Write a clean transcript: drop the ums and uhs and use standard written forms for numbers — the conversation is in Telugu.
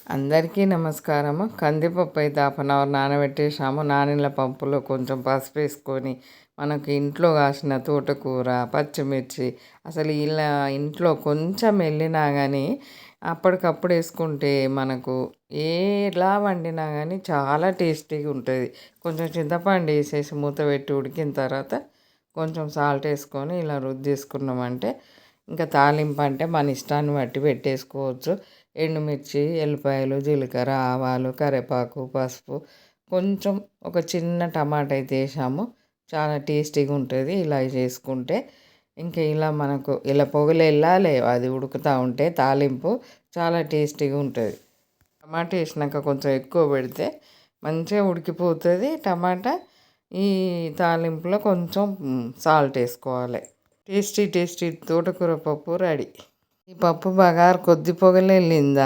అందరికీ నమస్కారము. కందిపప్పు అయితే 1/2 అవర్ నానబెట్టేసాము. నానిన పప్పులో కొంచెం పసుపు వేసుకొని మనకి ఇంట్లో కాసిన తోటకూర, పచ్చిమిర్చి అసలు ఇలా ఇంట్లో కొంచెం వెళ్ళినా కానీ అప్పటికప్పుడు వేసుకుంటే మనకు ఎలా వండినా కానీ చాలా టేస్టీగా ఉంటుంది. కొంచెం చింతపండు వేసేసి మూత పెట్టి ఉడికిన తర్వాత కొంచెం సాల్ట్ వేసుకొని ఇలా రుద్దేసుకున్నామంటే ఇంకా తాలింపు అంటే మన ఇష్టాన్ని బట్టి పెట్టేసుకోవచ్చు. ఎండుమిర్చి, ఎల్లిపాయలు, జీలకర్ర, ఆవాలు, కరివేపాకు, పసుపు, కొంచెం ఒక చిన్న టమాటా అయితే వేసాము. చాలా టేస్టీగా ఉంటుంది ఇలా చేసుకుంటే. ఇంకా ఇలా మనకు ఇలా పొగలు వెళ్ళాలి, అది ఉడుకుతూ ఉంటే తాలింపు చాలా టేస్టీగా ఉంటుంది. టమాటా వేసినాక కొంచెం ఎక్కువ పెడితే మంచిగా ఉడికిపోతుంది టమాటా. ఈ తాలింపులో కొంచెం సాల్ట్ వేసుకోవాలి. టేస్టీ తోటకూర పప్పు రెడీ. ఈ పప్పు బగారు కొద్ది పొగలు వెళ్ళిందా